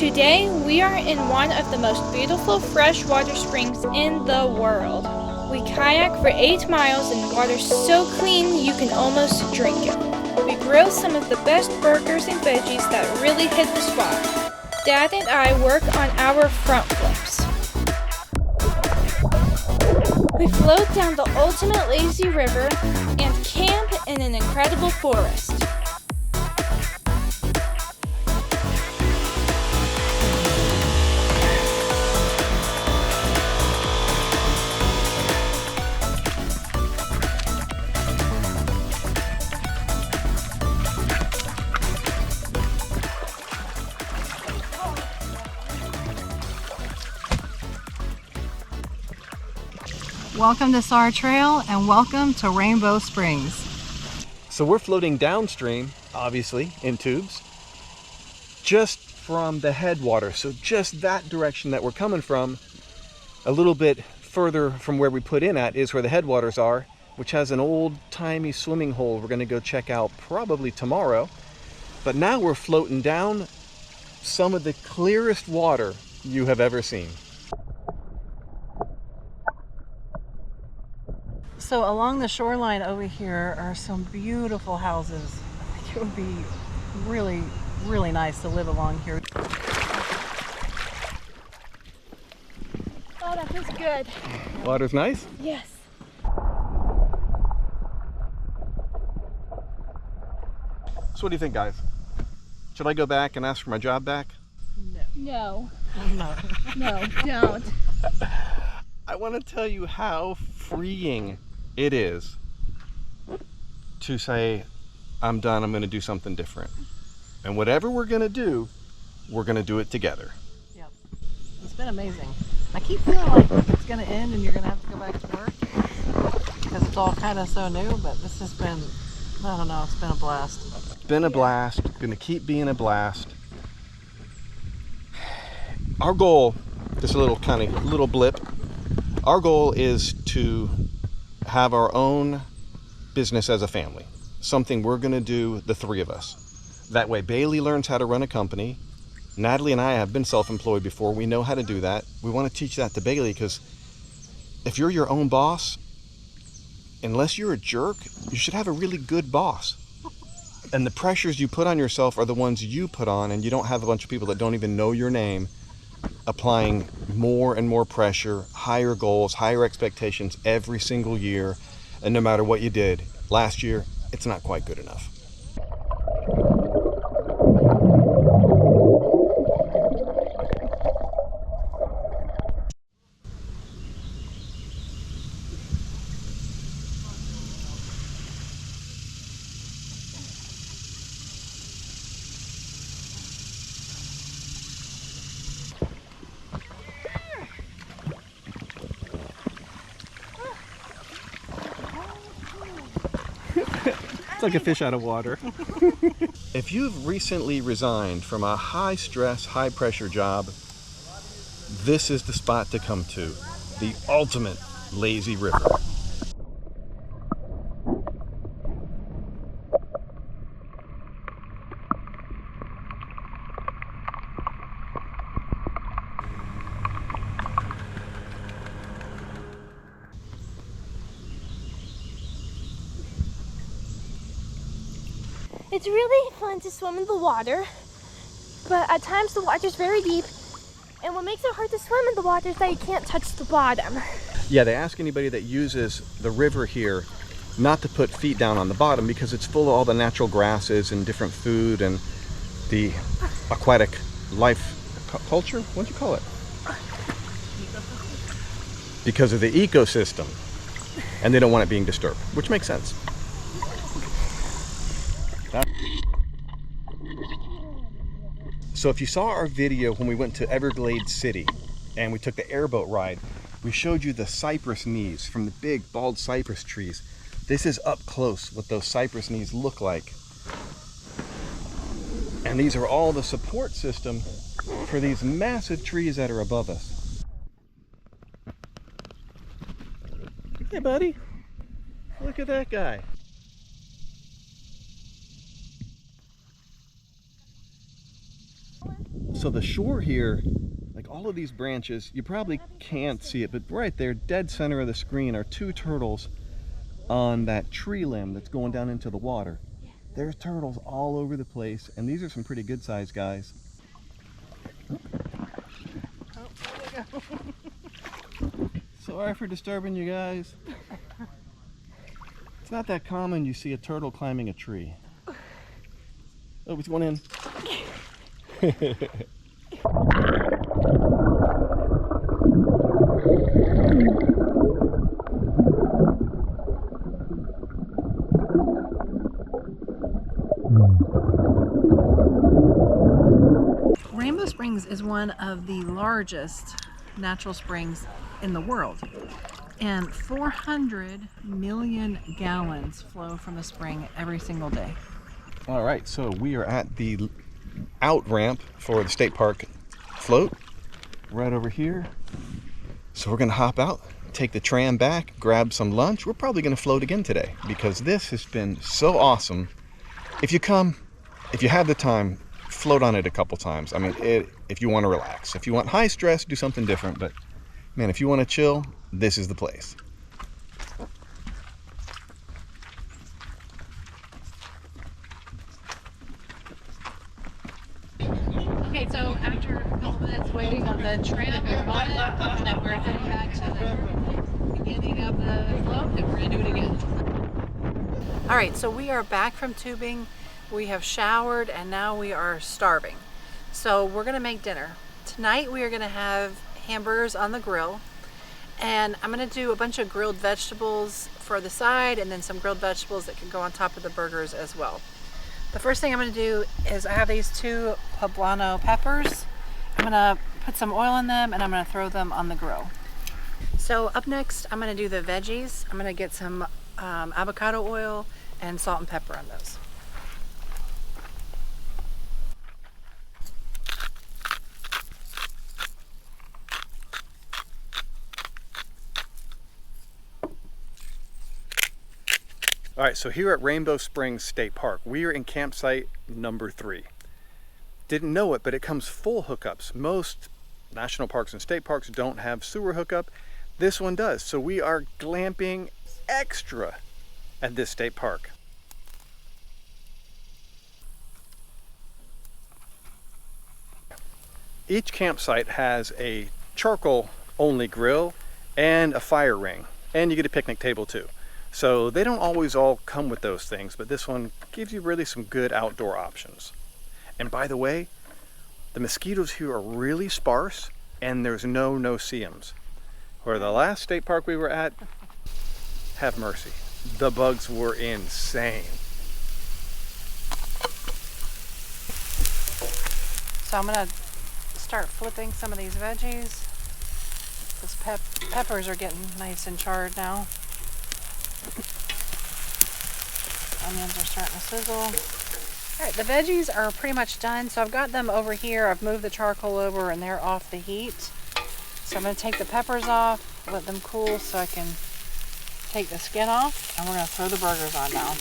Today we are in one of the most beautiful freshwater springs in the world. We kayak for 8 miles in water so clean you can almost drink it. We grill some of the best burgers and veggies that really hit the spot. Dad and I work on our front flips. We float down the ultimate lazy river and camp in an incredible forest. Welcome to SAR Trail and welcome to Rainbow Springs. So we're floating downstream, obviously, in tubes, just from the headwaters. So just that direction that we're coming from, a little bit further from where we put in at is where the headwaters are, which has an old-timey swimming hole we're gonna go check out probably tomorrow. But now we're floating down some of the clearest water you have ever seen. So along the shoreline over here are some beautiful houses. I think it would be really, really nice to live along here. Oh, that feels good. Water's nice? Yes. So what do you think, guys? Should I go back and ask for my job back? No. No. No, don't. I want to tell you how freeing it is to say, I'm done, I'm going to do something different. And whatever we're going to do, we're going to do it together. Yep. It's been amazing. I keep feeling like it's going to end and you're going to have to go back to work because it's all kind of so new, but this has been, I don't know, it's been a blast. It's been a blast. It's going to keep being a blast. Our goal, just a little blip, our goal is to have our own business as a family, something we're going to do, the three of us. That way Bailey learns how to run a company. Natalie and I have been self-employed before. We know how to do that. We want to teach that to Bailey because if you're your own boss, unless you're a jerk, you should have a really good boss. And the pressures you put on yourself are the ones you put on, and you don't have a bunch of people that don't even know your name applying more and more pressure, higher goals, higher expectations every single year. And no matter what you did last year, it's not quite good enough. It's like a fish out of water. If you've recently resigned from a high-stress, high-pressure job, this is the spot to come to. The ultimate lazy river. It's really fun to swim in the water, but at times the water's very deep, and what makes it hard to swim in the water is that you can't touch the bottom. Yeah, they ask anybody that uses the river here not to put feet down on the bottom because it's full of all the natural grasses and different food and the aquatic life culture. What'd you call it? Because of the ecosystem, and they don't want it being disturbed, which makes sense. So if you saw our video when we went to Everglades City and we took the airboat ride, we showed you the cypress knees from the big bald cypress trees. This is up close what those cypress knees look like. And these are all the support system for these massive trees that are above us. Hey buddy, look at that guy. So the shore here, like all of these branches, you probably can't see it, but right there, dead center of the screen, are two turtles on that tree limb that's going down into the water. There's turtles all over the place, and these are some pretty good sized guys. Oh, there we go. Sorry for disturbing you guys. It's not that common you see a turtle climbing a tree. Oh, he's going in. Rainbow Springs is one of the largest natural springs in the world, and 400 million gallons flow from the spring every single day. All right, so we are at the out ramp for the state park float right over here. So we're gonna hop out, take the tram back, grab some lunch. We're probably gonna float again today because this has been so awesome. If you come, if you have the time, float on it a couple times. I mean, if you want to relax. If you want high stress, do something different. But man, if you want to chill, this is the place. Okay, so after a couple minutes waiting on the tram, we're on it, and then we're heading back to the beginning of the float, and we're gonna do it again. All right, so we are back from tubing. We have showered, and now we are starving. So we're gonna make dinner. Tonight we are gonna have hamburgers on the grill, and I'm gonna do a bunch of grilled vegetables for the side, and then some grilled vegetables that can go on top of the burgers as well. The first thing I'm gonna do is I have these two poblano peppers. I'm gonna put some oil in them, and I'm gonna throw them on the grill. So up next, I'm gonna do the veggies. I'm gonna get some avocado oil and salt and pepper on those. All right, so here at Rainbow Springs State Park, we are in campsite number 3. Didn't know it, but it comes full hookups. Most national parks and state parks don't have sewer hookup. This one does. So we are glamping extra at this state park. Each campsite has a charcoal only grill and a fire ring, and you get a picnic table too. So they don't always all come with those things, but this one gives you really some good outdoor options. And by the way, the mosquitoes here are really sparse, and there's no no-see-ums. Where the last state park we were at, have mercy. The bugs were insane. So I'm gonna start flipping some of these veggies. Those peppers are getting nice and charred now. Onions are starting to sizzle. All right, the veggies are pretty much done. So I've got them over here. I've moved the charcoal over and they're off the heat. So I'm gonna take the peppers off, let them cool so I can take the skin off, and we're gonna throw the burgers on now.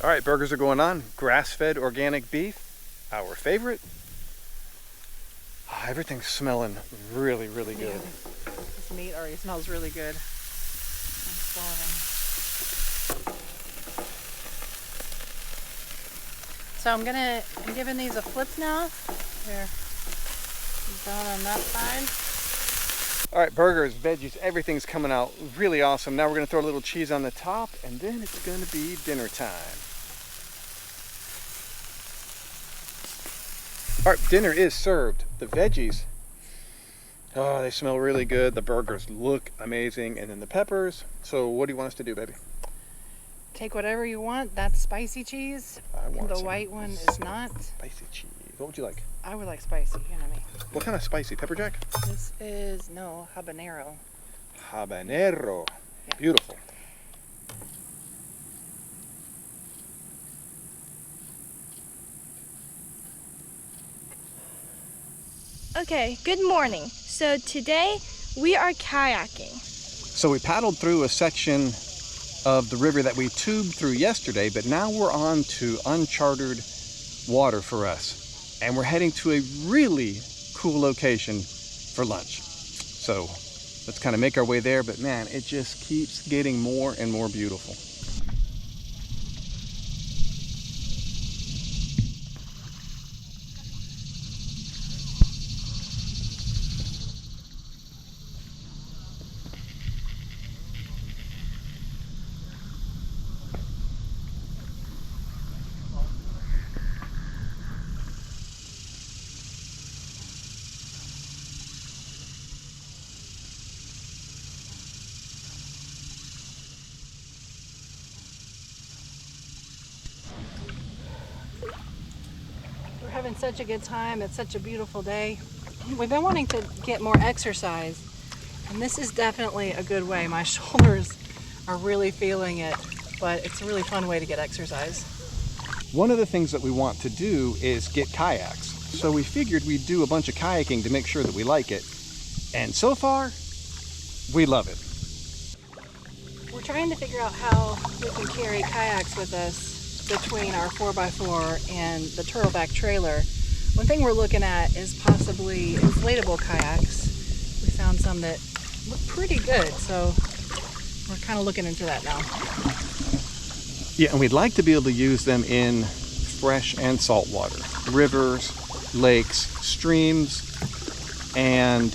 All right, burgers are going on. Grass-fed organic beef, our favorite. Everything's smelling really, really good. Yeah. This meat already smells really good. I'm starving. So I'm giving these a flip now. They're done on that side. All right, burgers, veggies, everything's coming out really awesome. Now we're gonna throw a little cheese on the top, and then it's gonna be dinner time. All right, dinner is served. The veggies, oh, they smell really good. The burgers look amazing, and then the peppers. So what do you want us to do, baby? Take whatever you want. That's spicy cheese. I want the some white one is not. Spicy cheese. What would you like? I would like spicy, you know me. What kind of spicy? Pepper jack? This is, no, habanero. Habanero. Yeah. Beautiful. Okay, good morning. So today we are kayaking. So we paddled through a section of the river that we tubed through yesterday, but now we're on to uncharted water for us. and we're heading to a really cool location for lunch. So let's kind of make our way there, but man, it just keeps getting more and more beautiful. We're having such a good time. It's such a beautiful day. We've been wanting to get more exercise, and this is definitely a good way. My shoulders are really feeling it, but it's a really fun way to get exercise. One of the things that we want to do is get kayaks. So we figured we'd do a bunch of kayaking to make sure that we like it. And so far, we love it. We're trying to figure out how we can carry kayaks with us between our 4x4 and the turtleback trailer. One thing we're looking at is possibly inflatable kayaks. We found some that look pretty good, so we're kind of looking into that now. Yeah, and we'd like to be able to use them in fresh and salt water, rivers, lakes, streams, and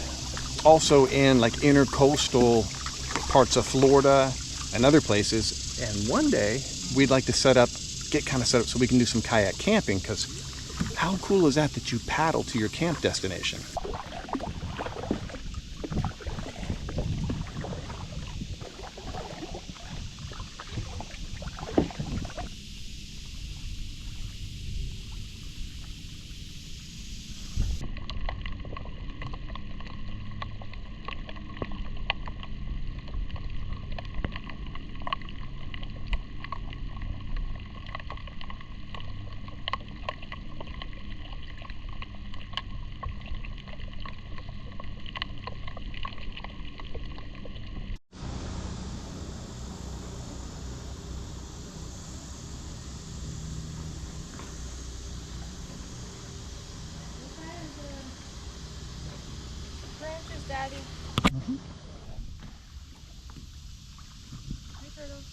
also in like intercoastal parts of Florida and other places. And one day we'd like to get kind of set up so we can do some kayak camping, because how cool is that you paddle to your camp destination? Branches, Daddy. Mm-hmm. Hey, turtles.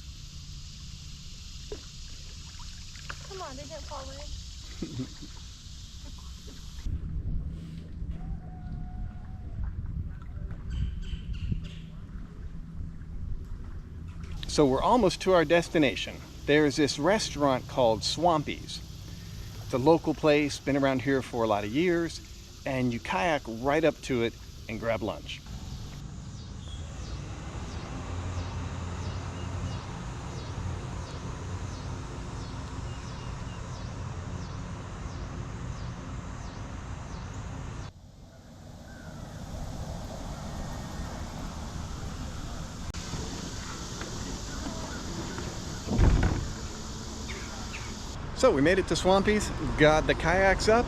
Come on, they didn't fall in. So we're almost to our destination. There's this restaurant called Swampies. It's a local place, been around here for a lot of years, and you kayak right up to it and grab lunch. So we made it to Swampies, got the kayaks up.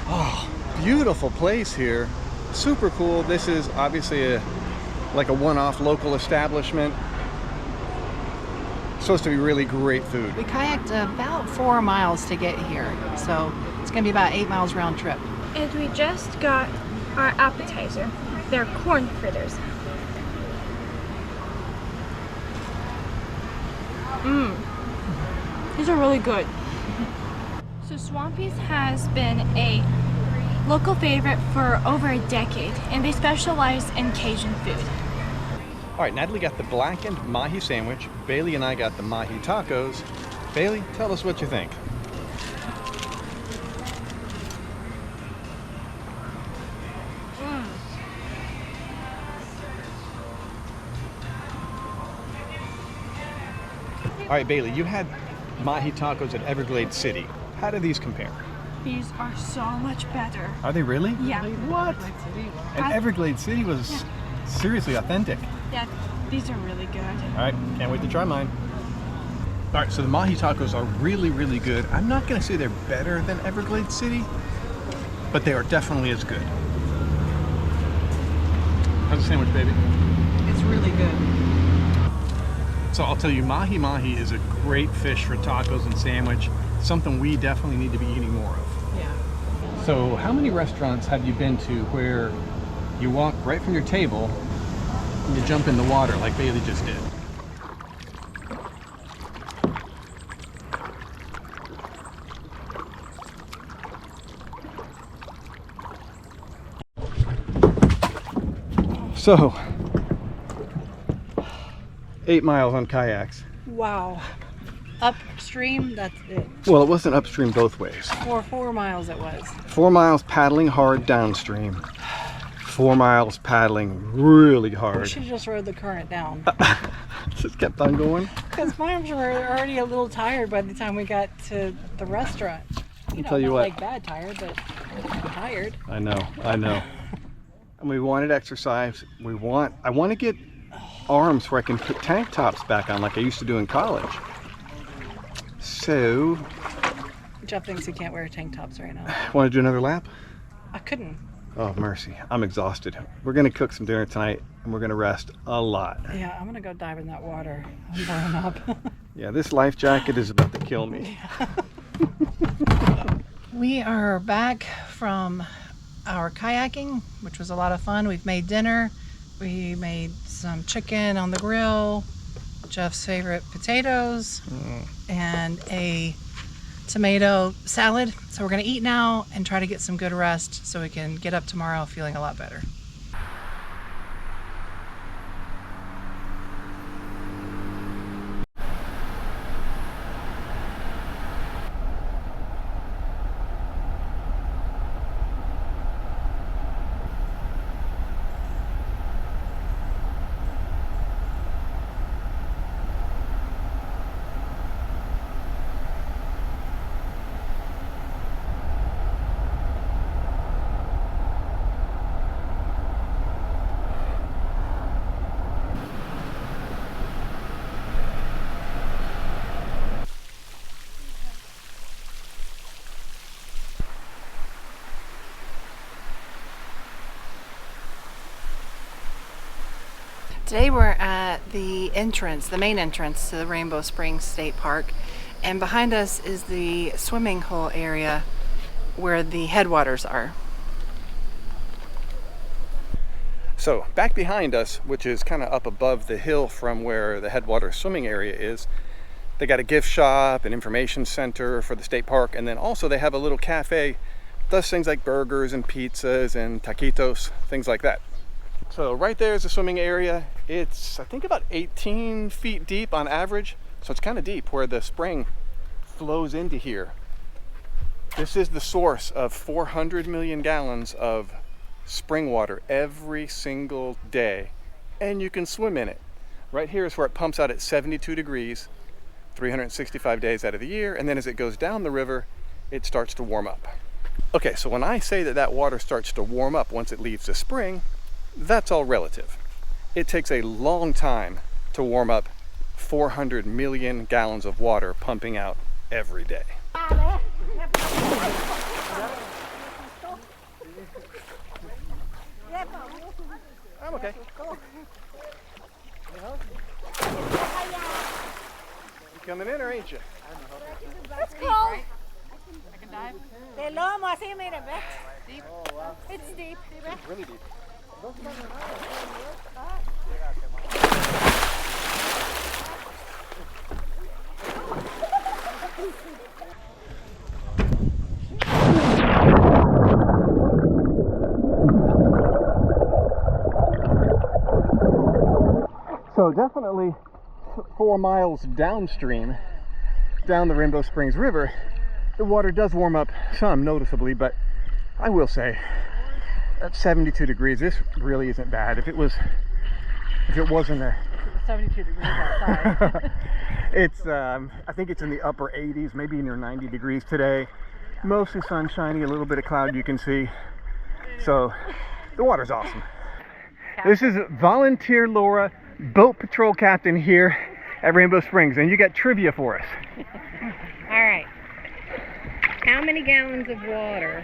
Oh, beautiful place here. Super cool. This is obviously like a one-off local establishment. Supposed to be really great food. We kayaked about 4 miles to get here, so it's gonna be about 8 miles round trip. And we just got our appetizer. They're corn fritters. These are really good. So Swampies has been a local favorite for over a decade, and they specialize in Cajun food. All right, Natalie got the blackened mahi sandwich. Bailey and I got the mahi tacos. Bailey, tell us what you think. All right, Bailey, you had mahi tacos at Everglades City. How do these compare? These are so much better. Are they really? Yeah. What? And Everglades City was seriously authentic. Yeah, these are really good. All right, can't wait to try mine. All right, so the mahi tacos are really, really good. I'm not gonna say they're better than Everglades City, but they are definitely as good. How's the sandwich, baby? It's really good. So I'll tell you, mahi-mahi is a great fish for tacos and sandwich. something we definitely need to be eating more of. Yeah. So how many restaurants have you been to where you walk right from your table and you jump in the water like Bailey just did? So, 8 miles on kayaks. Wow. Upstream, that's it. Well, it wasn't upstream both ways. 4 miles it was. 4 miles paddling hard downstream. 4 miles paddling really We hard. should have just rode the current down. Just kept on going. Because my arms were already a little tired by the time we got to the restaurant. You know, tell you not what. like bad tired, but tired. I know. And we wanted exercise. I want to get arms where I can put tank tops back on like I used to do in college. So, Jeff thinks he can't wear tank tops right now. want to do another lap? I couldn't. Oh, mercy. I'm exhausted. We're going to cook some dinner tonight and we're going to rest a lot. Yeah, I'm gonna go dive in that water. I'm burning up. Yeah, this life jacket is about to kill me. We are back from our kayaking, which was a lot of fun. We've made dinner. We made some chicken on the grill, Jeff's favorite potatoes, and a tomato salad. So we're gonna eat now and try to get some good rest so we can get up tomorrow feeling a lot better. Today we're at the entrance, the main entrance to the Rainbow Springs State Park, and behind us is the swimming hole area where the headwaters are. So back behind us, which is kind of up above the hill from where the Headwaters swimming area is, they got a gift shop, an information center for the state park, and then also they have a little cafe, does things like burgers and pizzas and taquitos, things like that. So right there is the swimming area. It's, I think, about 18 feet deep on average, so it's kind of deep where the spring flows into here. This is the source of 400 million gallons of spring water every single day, and you can swim in it. Right here is where it pumps out at 72 degrees 365 days out of the year, and then as it goes down the river it starts to warm up. Okay, so when I say that water starts to warm up once it leaves the spring, that's all relative. It takes a long time to warm up 400 million gallons of water pumping out every day. I'm okay. You coming in or ain't you? It's cold. I can dive. The loam was in it, Deep. it's deep. It's really deep. So definitely 4 miles downstream, down the Rainbow Springs River, the water does warm up some noticeably, but I will say at 72 degrees, this really isn't bad. If it wasn't a 72 degrees outside. it's I think it's in the upper 80s, maybe near 90 degrees today. Mostly sunshiny, a little bit of cloud you can see. So the water's awesome. This is Volunteer Laura, boat patrol captain here at Rainbow Springs, and you got trivia for us. All right. How many gallons of water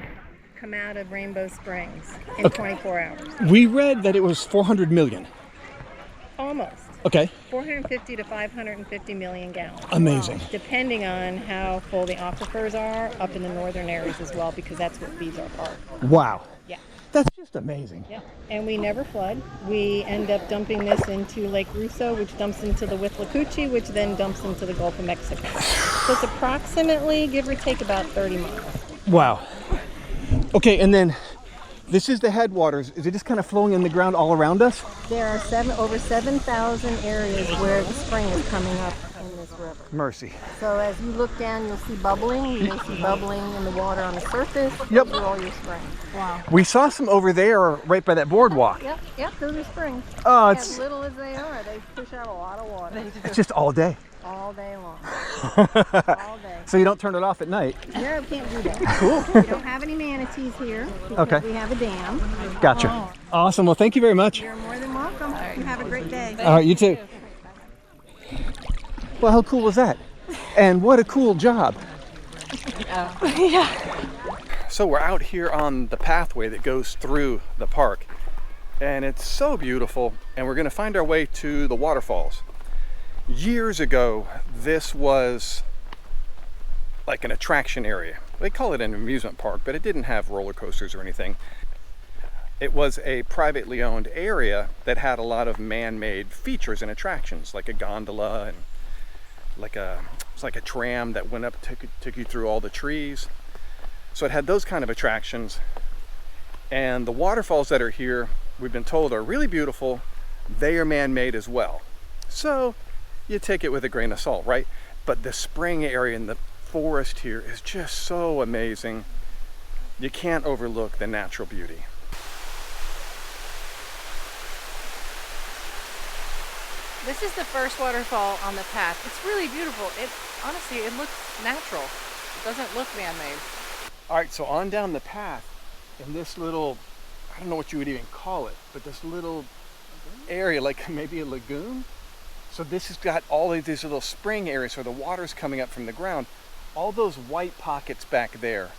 come out of Rainbow Springs in 24 hours? We read that it was 400 million. Almost. Okay. 450 to 550 million gallons. Amazing. Depending on how full the aquifers are up in the northern areas as well, because that's what feeds our park. Wow. Yeah. That's just amazing. Yeah. And we never flood. We end up dumping this into Lake Russo, which dumps into the Huitlacoche, which then dumps into the Gulf of Mexico. So it's approximately, give or take, about 30 miles. Wow. Okay, and then this is the headwaters. Is it just kind of flowing in the ground all around us? There are over 7,000 areas where the spring is coming up in this river. Mercy. So as you look down, you'll see bubbling. You may see bubbling in the water on the surface. Yep. Those are all your springs. Wow. We saw some over there right by that boardwalk. Yep, those are springs. Oh, As little as they are, they push out a lot of water. it's just all day. All day long. All day. So you don't turn it off at night? No, we can't do that. Cool. We don't have any manatees here because Okay. we have a dam. Gotcha. Awesome. Well, thank you very much. You're more than welcome. You have a great day. All right, you too. Well, how cool was that? And what a cool job. So we're out here on the pathway that goes through the park, and it's so beautiful, and we're going to find our way to the waterfalls. Years ago, this was like an attraction area. They call it an amusement park, but it didn't have roller coasters or anything. It was a privately owned area that had a lot of man-made features and attractions, like a gondola and it's like a tram that went up, took you through all the trees. So it had those kind of attractions. And the waterfalls that are here, we've been told, are really beautiful. They are man-made as well. So you take it with a grain of salt, right? But the spring area in the forest here is just so amazing. You can't overlook the natural beauty. This is the first waterfall on the path. It's really beautiful. Honestly, it looks natural. It doesn't look man-made. All right, so on down the path in this little, I don't know what you would even call it, but this little area, like maybe a lagoon. So this has got all of these little spring areas where the water's coming up from the ground. All those white pockets back there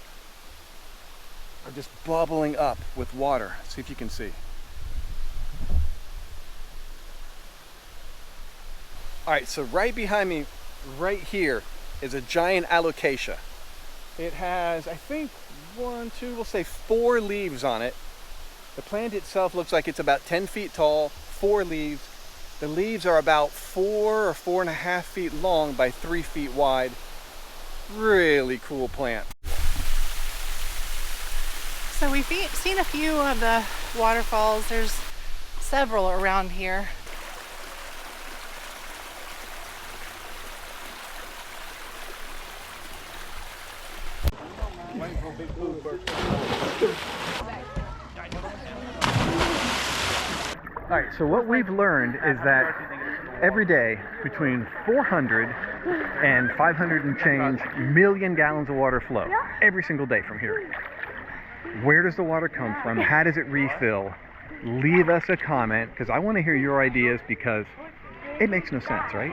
are just bubbling up with water. See if you can see. All right, so right behind me, right here, is a giant alocasia. It has, I think, we'll say 4 leaves on it. The plant itself looks like it's about 10 feet tall, 4 leaves. The leaves are about 4 or 4.5 feet long by 3 feet wide. Really cool plant. So we've seen a few of the waterfalls. There's several around here. All right, so what we've learned is that every day between 400 and 500 and change million gallons of water flow every single day from here. Where does the water come from? How does it refill? Leave us a comment, because I want to hear your ideas, because it makes no sense, right?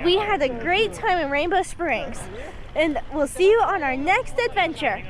We had a great time in Rainbow Springs, and we'll see you on our next adventure.